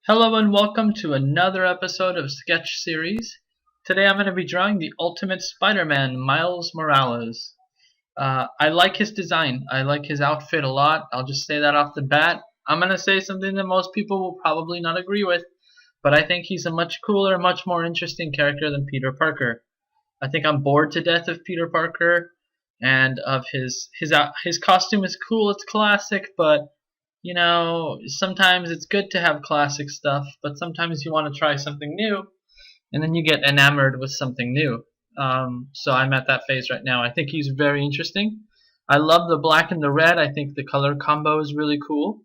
Hello and welcome to another episode of Sketch Series. Today I'm going to be drawing the Ultimate Spider-Man, Miles Morales. I like his design. I like his outfit a lot. I'll just say that off the bat. I'm going to say something that most people will probably not agree with, but I think he's a much cooler, much more interesting character than Peter Parker. I think I'm bored to death of Peter Parker, and of his costume is cool. It's classic, but sometimes it's good to have classic stuff, but sometimes you want to try something new, and then you get enamored with something new. So I'm at that phase right now. I think he's very interesting. I love the black and the red. I think the color combo is really cool.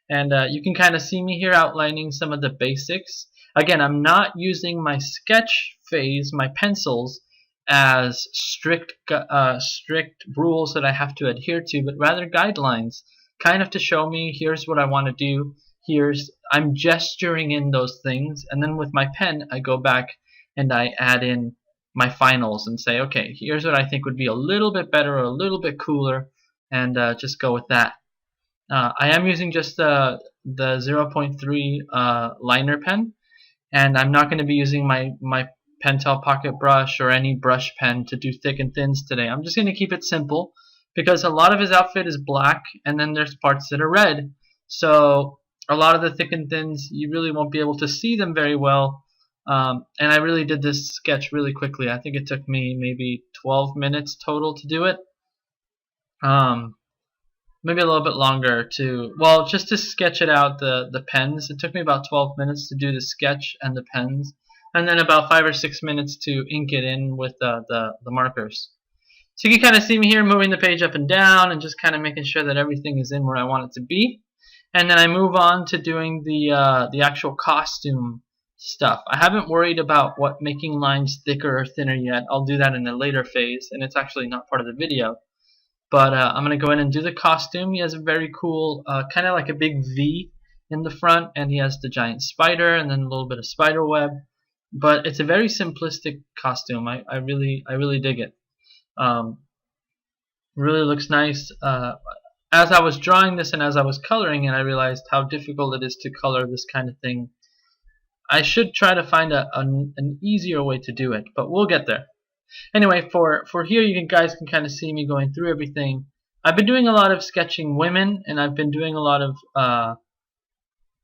And you can kind of see me here outlining some of the basics. Again, I'm not using my sketch phase, my pencils, as strict rules that I have to adhere to, but rather guidelines, kind of to show me here's what I want to do. I'm gesturing in those things, and then with my pen I go back and I add in my finals and say, okay, here's what I think would be a little bit better or a little bit cooler, and just go with that. I am using just the 0.3 liner pen, and I'm not going to be using my Pentel pocket brush or any brush pen to do thick and thins today. I'm just going to keep it simple, because a lot of his outfit is black, and then there's parts that are red. So a lot of the thick and thins, you really won't be able to see them very well. And I really did this sketch really quickly. I think it took me maybe 12 minutes total to do it. Maybe a little bit longer just to sketch it out, the pens. It took me about 12 minutes to do the sketch and the pens, and then about 5 or 6 minutes to ink it in with the markers. So you can kind of see me here moving the page up and down and just kind of making sure that everything is in where I want it to be. And then I move on to doing the actual costume stuff. I haven't worried about making lines thicker or thinner yet. I'll do that in a later phase, and it's actually not part of the video. But I'm going to go in and do the costume. He has a very cool, kind of like a big V in the front, and he has the giant spider and then a little bit of spider web. But it's a very simplistic costume. I really dig it. Really looks nice. As I was drawing this and as I was coloring it, I realized how difficult it is to color this kind of thing. I should try to find an easier way to do it, but we'll get there. Anyway, for here, guys can kind of see me going through everything. I've been doing a lot of sketching women, and I've been doing a lot of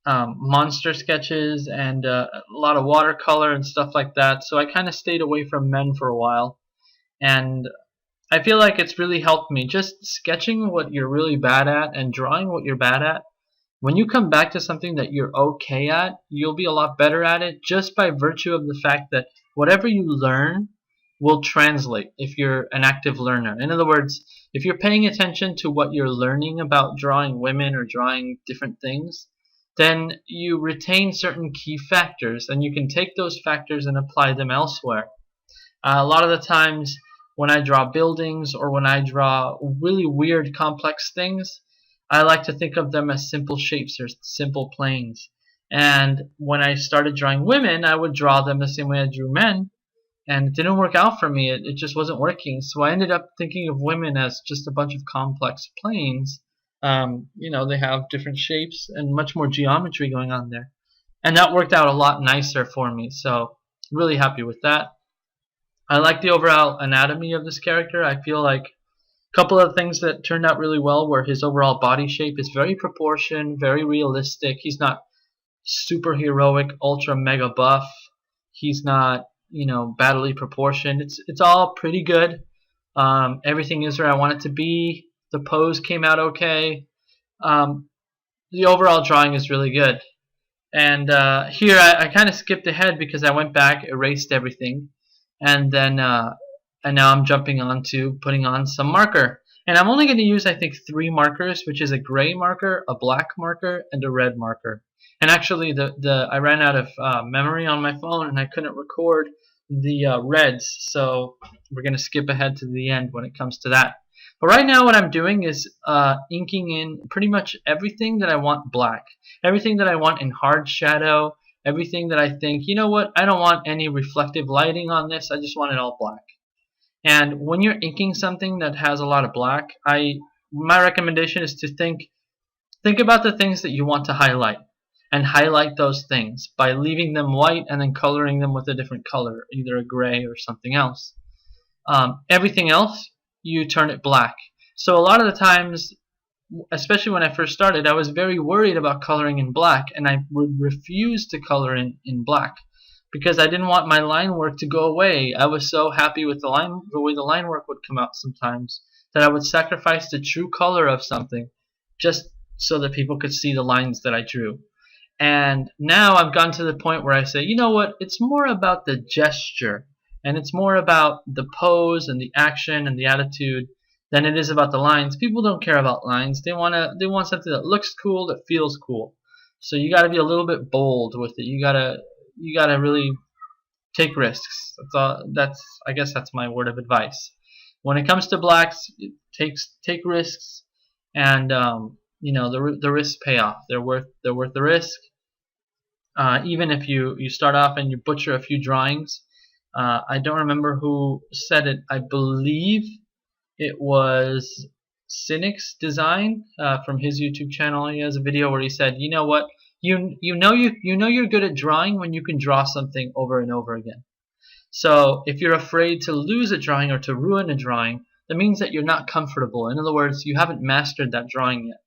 monster sketches and a lot of watercolor and stuff like that. So I kind of stayed away from men for a while, and I feel like it's really helped me. Just sketching what you're really bad at and drawing what you're bad at. When you come back to something that you're okay at, you'll be a lot better at it, just by virtue of the fact that whatever you learn will translate if you're an active learner. In other words, if you're paying attention to what you're learning about drawing women or drawing different things, then you retain certain key factors, and you can take those factors and apply them elsewhere. A lot of the times when I draw buildings or when I draw really weird complex things, I like to think of them as simple shapes or simple planes. And when I started drawing women, I would draw them the same way I drew men, and it didn't work out for me. It just wasn't working. So I ended up thinking of women as just a bunch of complex planes. They have different shapes and much more geometry going on there. And that worked out a lot nicer for me. So really happy with that. I like the overall anatomy of this character. I feel like a couple of things that turned out really well were his overall body shape is very proportioned, very realistic. He's not super heroic, ultra mega buff. He's not, badly proportioned. It's all pretty good. Everything is where I want it to be. The pose came out okay. The overall drawing is really good. And here I kind of skipped ahead because I went back, erased everything, and then and now I'm jumping on to putting on some marker. And I'm only going to use, I think, 3 markers, which is a gray marker, a black marker, and a red marker. And actually, I ran out of memory on my phone, and I couldn't record the reds, so we're going to skip ahead to the end when it comes to that. But right now what I'm doing is inking in pretty much everything that I want black. Everything that I want in hard shadow. Everything that I think, you know what, I don't want any reflective lighting on this. I just want it all black. And when you're inking something that has a lot of black, my recommendation is to think about the things that you want to highlight. and highlight those things by leaving them white and then coloring them with a different color, either a gray or something else. Everything else, you turn it black. So a lot of the times, especially when I first started, I was very worried about coloring in black, and I would refuse to color in black because I didn't want my line work to go away. I was so happy with the way the line work would come out sometimes, that I would sacrifice the true color of something just so that people could see the lines that I drew. And now I've gotten to the point where I say, you know what, it's more about the gesture, and it's more about the pose and the action and the attitude than it is about the lines. People don't care about lines. They want something that looks cool, that feels cool. So you got to be a little bit bold with it. You gotta really take risks. I guess that's my word of advice. When it comes to blacks, take risks, and the risks pay off. They're worth the risk. Even if you start off and you butcher a few drawings. I don't remember who said it. I believe it was Cynic's Design from his YouTube channel. He has a video where he said, you know what, you know you're good at drawing when you can draw something over and over again. So if you're afraid to lose a drawing or to ruin a drawing, that means that you're not comfortable. In other words, you haven't mastered that drawing yet.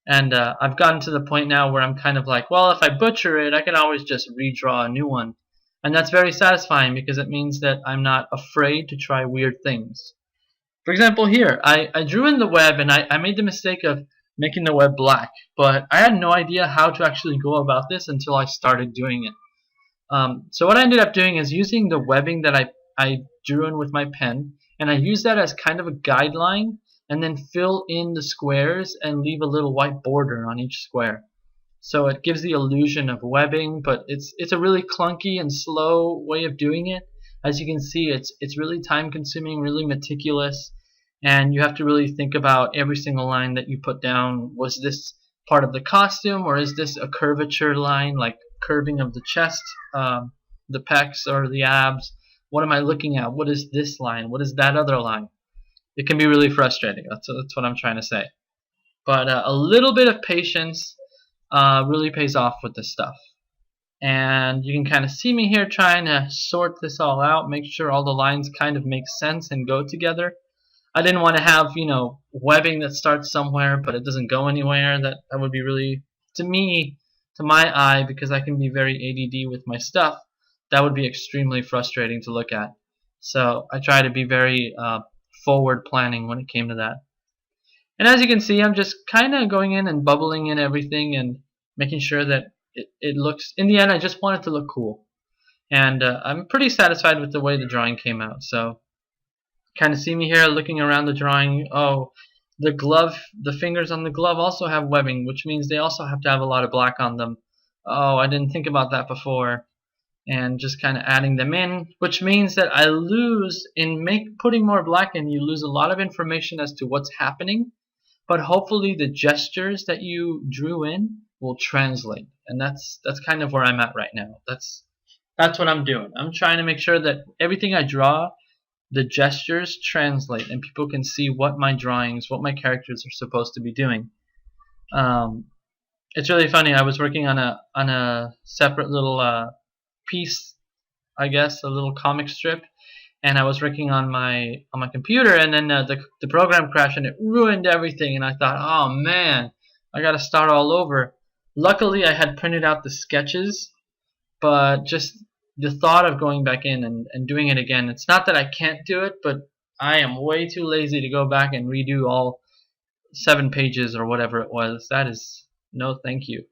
And I've gotten to the point now where I'm kind of like, well, if I butcher it, I can always just redraw a new one. And that's very satisfying because it means that I'm not afraid to try weird things. For example, here, I drew in the web, and I made the mistake of making the web black, but I had no idea how to actually go about this until I started doing it. So what I ended up doing is using the webbing that I drew in with my pen, and I used that as kind of a guideline, and then fill in the squares and leave a little white border on each square. So it gives the illusion of webbing, but it's a really clunky and slow way of doing it. As you can see, it's really time consuming, really meticulous, and you have to really think about every single line that you put down. Was this part of the costume, or is this a curvature line, like curving of the chest, the pecs, or the abs? What am I looking at? What is this line? What is that other line? It can be really frustrating. That's what I'm trying to say. But a little bit of patience really pays off with this stuff. And you can kind of see me here trying to sort this all out, make sure all the lines kind of make sense and go together. I didn't want to have, webbing that starts somewhere but it doesn't go anywhere. That would be really, to me, to my eye, because I can be very ADD with my stuff, that would be extremely frustrating to look at. So I try to be very forward planning when it came to that. And as you can see, I'm just kind of going in and bubbling in everything and making sure that it looks, in the end, I just want it to look cool. And I'm pretty satisfied with the way the drawing came out. So kind of see me here looking around the drawing. Oh, the glove, the fingers on the glove also have webbing, which means they also have to have a lot of black on them. Oh, I didn't think about that before. And just kind of adding them in, which means that I lose in putting more black in. You lose a lot of information as to what's happening, but hopefully the gestures that you drew in will translate, and that's kind of where I'm at right now. That's what I'm doing. I'm trying to make sure that everything I draw, the gestures translate, and people can see what my drawings, what my characters are supposed to be doing. It's really funny. I was working on a separate little piece, I guess, a little comic strip, and I was working on my computer, and then the program crashed and it ruined everything, and I thought, oh man, I gotta start all over. Luckily I had printed out the sketches, but just the thought of going back in and doing it again, it's not that I can't do it, but I am way too lazy to go back and redo all 7 pages or whatever it was. That is no thank you.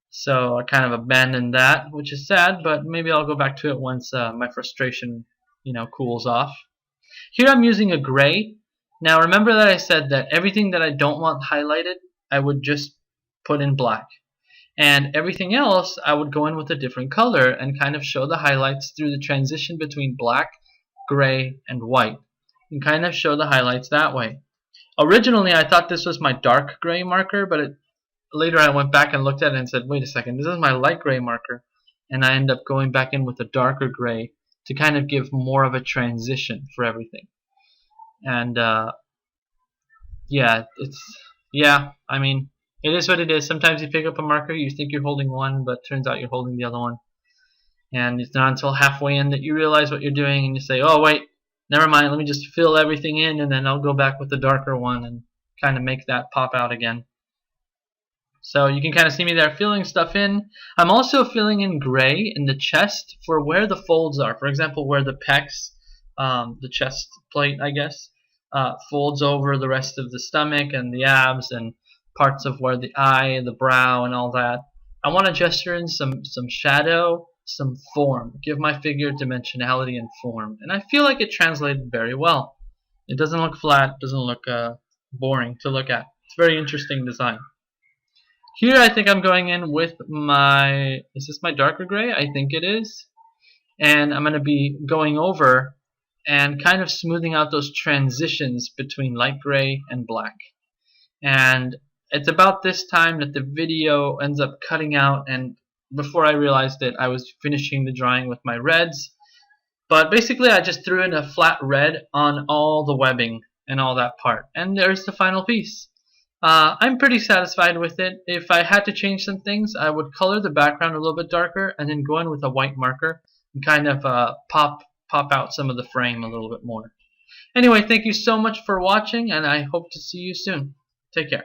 So I kind of abandoned that, which is sad, but maybe I'll go back to it once my frustration, cools off. Here I'm using a gray. Now remember that I said that everything that I don't want highlighted, I would just put in black. And everything else, I would go in with a different color and kind of show the highlights through the transition between black, gray, and white. And kind of show the highlights that way. Originally, I thought this was my dark gray marker, but later I went back and looked at it and said, wait a second, this is my light gray marker. And I end up going back in with a darker gray to kind of give more of a transition for everything. And yeah, I mean, It is what it is. Sometimes you pick up a marker, you think you're holding one, but turns out you're holding the other one. And it's not until halfway in that you realize what you're doing, and you say, oh wait, never mind, let me just fill everything in, and then I'll go back with the darker one and kind of make that pop out again. So you can kind of see me there filling stuff in. I'm also filling in gray in the chest for where the folds are. For example, where the pecs, the chest plate, I guess, folds over the rest of the stomach and the abs and parts of where the eye, the brow, and all that. I want to gesture in some shadow, some form, give my figure dimensionality and form. And I feel like it translated very well. It doesn't look flat, doesn't look boring to look at. It's a very interesting design. Here I think I'm going in with my, is this my darker gray? I think it is. And I'm going to be going over and kind of smoothing out those transitions between light gray and black. And it's about this time that the video ends up cutting out, and before I realized it, I was finishing the drawing with my reds. But basically I just threw in a flat red on all the webbing and all that part. And there's the final piece. I'm pretty satisfied with it. If I had to change some things, I would color the background a little bit darker and then go in with a white marker and kind of pop out some of the frame a little bit more. Anyway, thank you so much for watching, and I hope to see you soon. Take care.